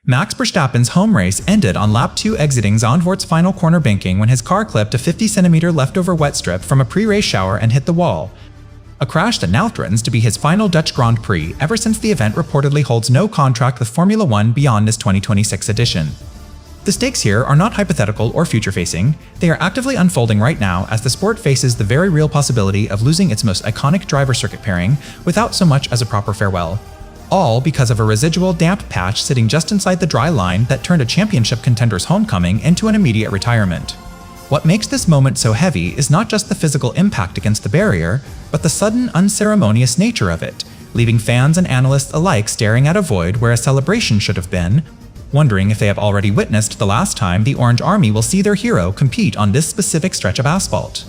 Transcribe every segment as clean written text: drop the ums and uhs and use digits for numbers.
Max Verstappen's home race ended on lap 2 exiting Zandvoort's final corner banking when his car clipped a 50-centimeter leftover wet strip from a pre-race shower and hit the wall. A crash that now threatens to be his final Dutch Grand Prix ever since the event reportedly holds no contract with Formula One beyond this 2026 edition. The stakes here are not hypothetical or future-facing, they are actively unfolding right now as the sport faces the very real possibility of losing its most iconic driver-circuit pairing without so much as a proper farewell. All because of a residual damp patch sitting just inside the dry line that turned a championship contender's homecoming into an immediate retirement. What makes this moment so heavy is not just the physical impact against the barrier, but the sudden, unceremonious nature of it, leaving fans and analysts alike staring at a void where a celebration should have been, wondering if they have already witnessed the last time the Orange Army will see their hero compete on this specific stretch of asphalt.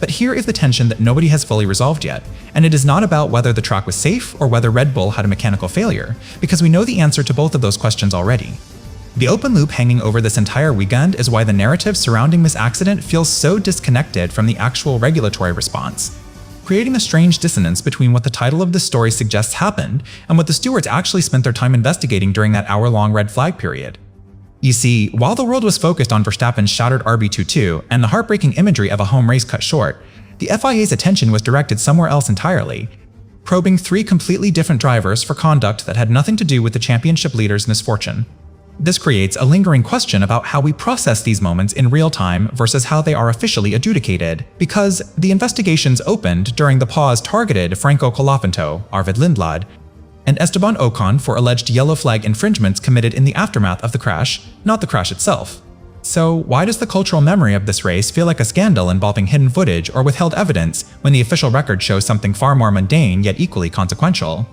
But here is the tension that nobody has fully resolved yet, and it is not about whether the track was safe or whether Red Bull had a mechanical failure, because we know the answer to both of those questions already. The open loop hanging over this entire weekend is why the narrative surrounding this accident feels so disconnected from the actual regulatory response, creating a strange dissonance between what the title of this story suggests happened and what the stewards actually spent their time investigating during that hour-long red flag period. You see, while the world was focused on Verstappen's shattered RB22 and the heartbreaking imagery of a home race cut short, the FIA's attention was directed somewhere else entirely, probing 3 completely different drivers for conduct that had nothing to do with the championship leader's misfortune. This creates a lingering question about how we process these moments in real time versus how they are officially adjudicated, because the investigations opened during the pause targeted Franco Colapinto, Arvid Lindblad, and Esteban Ocon for alleged yellow flag infringements committed in the aftermath of the crash, not the crash itself. So why does the cultural memory of this race feel like a scandal involving hidden footage or withheld evidence when the official record shows something far more mundane yet equally consequential?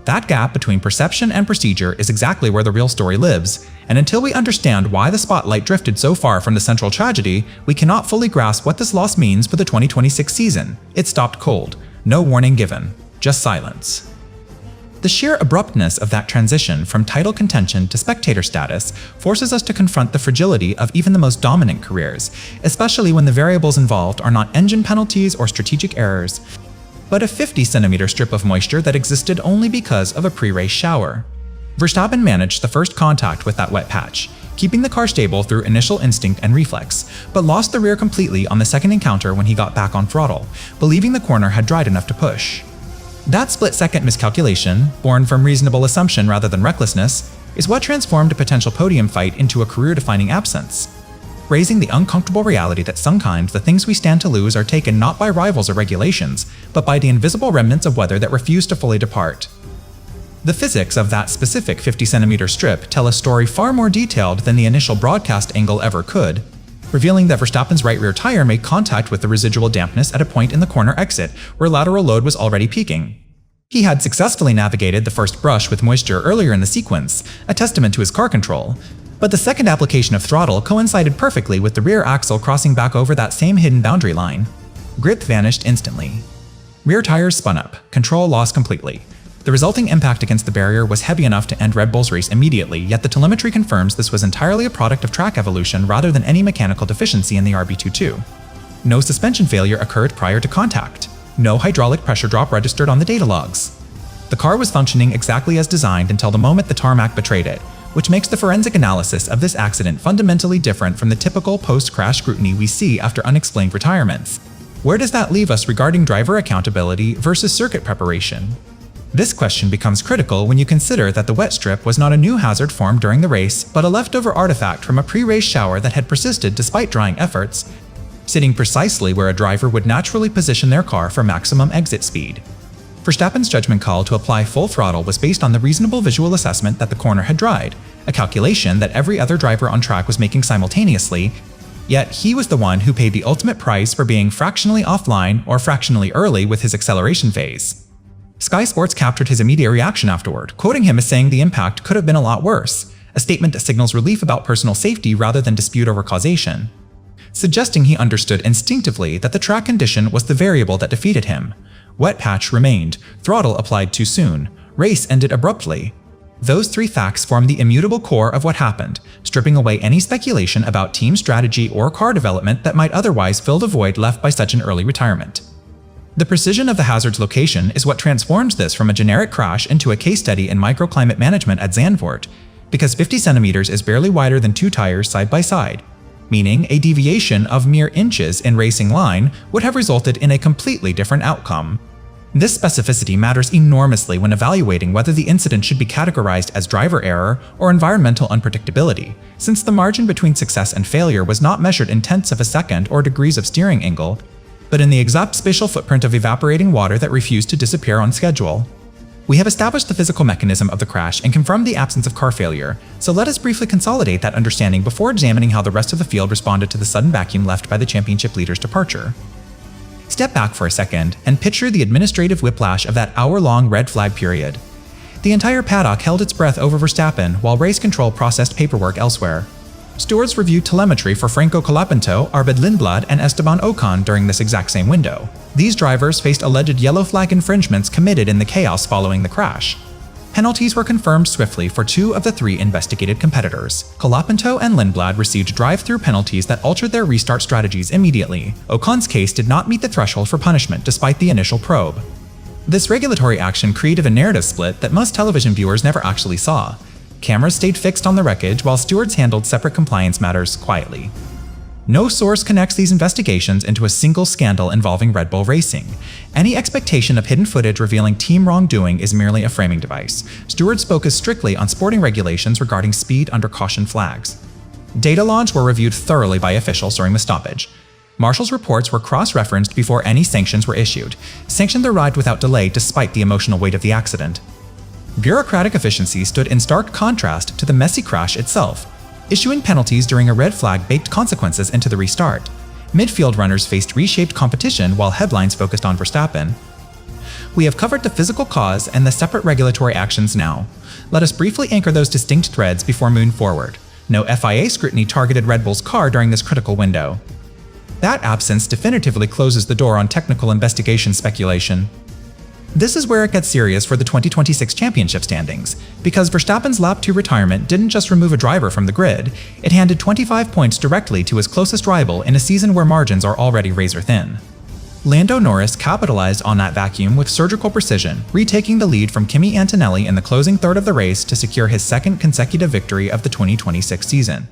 That gap between perception and procedure is exactly where the real story lives, and until we understand why the spotlight drifted so far from the central tragedy, we cannot fully grasp what this loss means for the 2026 season. It stopped cold. No warning given. Just silence. The sheer abruptness of that transition from title contention to spectator status forces us to confront the fragility of even the most dominant careers, especially when the variables involved are not engine penalties or strategic errors, but a 50-centimeter strip of moisture that existed only because of a pre-race shower. Verstappen managed the first contact with that wet patch, keeping the car stable through initial instinct and reflex, but lost the rear completely on the second encounter when he got back on throttle, believing the corner had dried enough to push. That split-second miscalculation, born from reasonable assumption rather than recklessness, is what transformed a potential podium fight into a career-defining absence, raising the uncomfortable reality that sometimes the things we stand to lose are taken not by rivals or regulations, but by the invisible remnants of weather that refuse to fully depart. The physics of that specific 50-centimeter strip tell a story far more detailed than the initial broadcast angle ever could, revealing that Verstappen's right rear tire made contact with the residual dampness at a point in the corner exit where lateral load was already peaking. He had successfully navigated the first brush with moisture earlier in the sequence, a testament to his car control, but the second application of throttle coincided perfectly with the rear axle crossing back over that same hidden boundary line. Grip vanished instantly. Rear tires spun up, control lost completely. The resulting impact against the barrier was heavy enough to end Red Bull's race immediately, yet the telemetry confirms this was entirely a product of track evolution rather than any mechanical deficiency in the RB22. No suspension failure occurred prior to contact. No hydraulic pressure drop registered on the data logs. The car was functioning exactly as designed until the moment the tarmac betrayed it, which makes the forensic analysis of this accident fundamentally different from the typical post-crash scrutiny we see after unexplained retirements. Where does that leave us regarding driver accountability versus circuit preparation? This question becomes critical when you consider that the wet strip was not a new hazard formed during the race, but a leftover artifact from a pre-race shower that had persisted despite drying efforts, sitting precisely where a driver would naturally position their car for maximum exit speed. Verstappen's judgment call to apply full throttle was based on the reasonable visual assessment that the corner had dried, a calculation that every other driver on track was making simultaneously, yet he was the one who paid the ultimate price for being fractionally offline or fractionally early with his acceleration phase. Sky Sports captured his immediate reaction afterward, quoting him as saying the impact could have been a lot worse, a statement that signals relief about personal safety rather than dispute over causation, suggesting he understood instinctively that the track condition was the variable that defeated him. Wet patch remained, throttle applied too soon, race ended abruptly. Those 3 facts form the immutable core of what happened, stripping away any speculation about team strategy or car development that might otherwise fill the void left by such an early retirement. The precision of the hazard's location is what transforms this from a generic crash into a case study in microclimate management at Zandvoort, because 50 centimeters is barely wider than two tires side by side, meaning a deviation of mere inches in racing line would have resulted in a completely different outcome. This specificity matters enormously when evaluating whether the incident should be categorized as driver error or environmental unpredictability, since the margin between success and failure was not measured in tenths of a second or degrees of steering angle, but in the exact spatial footprint of evaporating water that refused to disappear on schedule. We have established the physical mechanism of the crash and confirmed the absence of car failure, so let us briefly consolidate that understanding before examining how the rest of the field responded to the sudden vacuum left by the championship leader's departure. Step back for a second and picture the administrative whiplash of that hour-long red flag period. The entire paddock held its breath over Verstappen while race control processed paperwork elsewhere. Stewards reviewed telemetry for Franco Colapinto, Arvid Lindblad, and Esteban Ocon during this exact same window. These drivers faced alleged yellow flag infringements committed in the chaos following the crash. Penalties were confirmed swiftly for two of the three investigated competitors. Colapinto and Lindblad received drive-through penalties that altered their restart strategies immediately. Ocon's case did not meet the threshold for punishment despite the initial probe. This regulatory action created a narrative split that most television viewers never actually saw. Cameras stayed fixed on the wreckage while stewards handled separate compliance matters quietly. No source connects these investigations into a single scandal involving Red Bull Racing. Any expectation of hidden footage revealing team wrongdoing is merely a framing device. Stewards focus strictly on sporting regulations regarding speed under caution flags. Data logs were reviewed thoroughly by officials during the stoppage. Marshall's reports were cross-referenced before any sanctions were issued. Sanctions arrived without delay despite the emotional weight of the accident. Bureaucratic efficiency stood in stark contrast to the messy crash itself. Issuing penalties during a red flag baked consequences into the restart. Midfield runners faced reshaped competition while headlines focused on Verstappen. We have covered the physical cause and the separate regulatory actions now. Let us briefly anchor those distinct threads before moving forward. No FIA scrutiny targeted Red Bull's car during this critical window. That absence definitively closes the door on technical investigation speculation. This is where it gets serious for the 2026 championship standings, because Verstappen's Lap 2 retirement didn't just remove a driver from the grid, it handed 25 points directly to his closest rival in a season where margins are already razor-thin. Lando Norris capitalized on that vacuum with surgical precision, retaking the lead from Kimi Antonelli in the closing third of the race to secure his second consecutive victory of the 2026 season.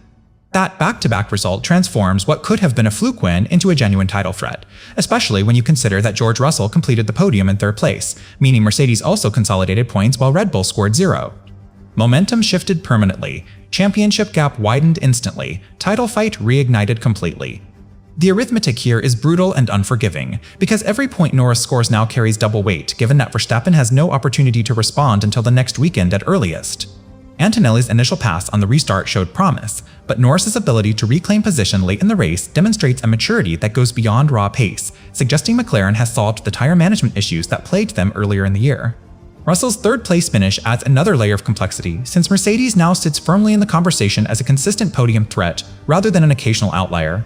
That back-to-back result transforms what could have been a fluke win into a genuine title threat, especially when you consider that George Russell completed the podium in third place, meaning Mercedes also consolidated points while Red Bull scored 0. Momentum shifted permanently, championship gap widened instantly, title fight reignited completely. The arithmetic here is brutal and unforgiving, because every point Norris scores now carries double weight, given that Verstappen has no opportunity to respond until the next weekend at earliest. Antonelli's initial pass on the restart showed promise, but Norris's ability to reclaim position late in the race demonstrates a maturity that goes beyond raw pace, suggesting McLaren has solved the tire management issues that plagued them earlier in the year. Russell's third-place finish adds another layer of complexity, since Mercedes now sits firmly in the conversation as a consistent podium threat, rather than an occasional outlier.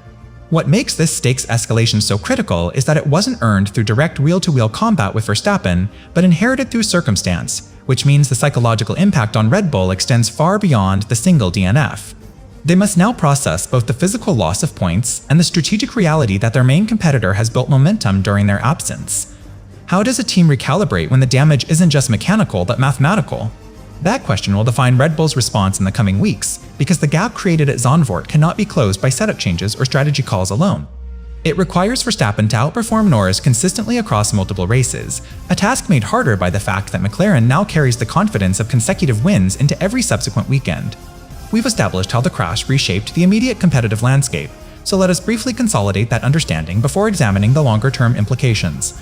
What makes this stakes escalation so critical is that it wasn't earned through direct wheel-to-wheel combat with Verstappen, but inherited through circumstance, which means the psychological impact on Red Bull extends far beyond the single DNF. They must now process both the physical loss of points and the strategic reality that their main competitor has built momentum during their absence. How does a team recalibrate when the damage isn't just mechanical but mathematical? That question will define Red Bull's response in the coming weeks, because the gap created at Zandvoort cannot be closed by setup changes or strategy calls alone. It requires Verstappen to outperform Norris consistently across multiple races, a task made harder by the fact that McLaren now carries the confidence of consecutive wins into every subsequent weekend. We've established how the crash reshaped the immediate competitive landscape, so let us briefly consolidate that understanding before examining the longer-term implications.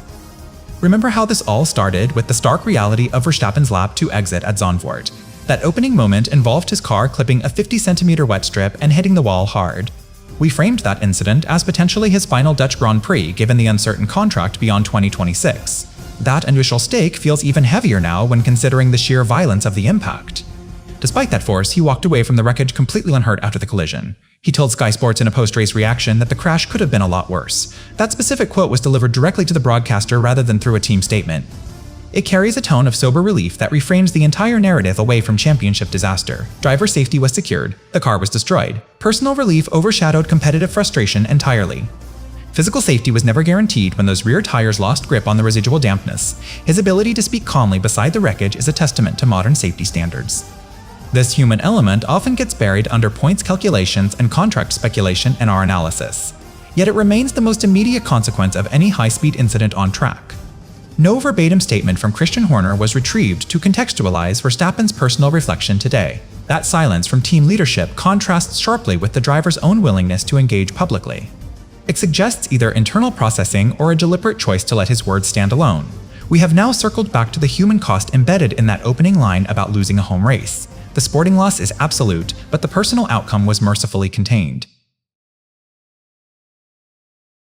Remember how this all started with the stark reality of Verstappen's Lap 2 exit at Zandvoort. That opening moment involved his car clipping a 50-centimeter wet strip and hitting the wall hard. We framed that incident as potentially his final Dutch Grand Prix given the uncertain contract beyond 2026. That initial stake feels even heavier now when considering the sheer violence of the impact. Despite that force, he walked away from the wreckage completely unhurt after the collision. He told Sky Sports in a post-race reaction that the crash could have been a lot worse. That specific quote was delivered directly to the broadcaster rather than through a team statement. It carries a tone of sober relief that reframes the entire narrative away from championship disaster. Driver safety was secured, the car was destroyed. Personal relief overshadowed competitive frustration entirely. Physical safety was never guaranteed when those rear tires lost grip on the residual dampness. His ability to speak calmly beside the wreckage is a testament to modern safety standards. This human element often gets buried under points calculations and contract speculation in our analysis. Yet it remains the most immediate consequence of any high-speed incident on track. No verbatim statement from Christian Horner was retrieved to contextualize Verstappen's personal reflection today. That silence from team leadership contrasts sharply with the driver's own willingness to engage publicly. It suggests either internal processing or a deliberate choice to let his words stand alone. We have now circled back to the human cost embedded in that opening line about losing a home race. The sporting loss is absolute, but the personal outcome was mercifully contained.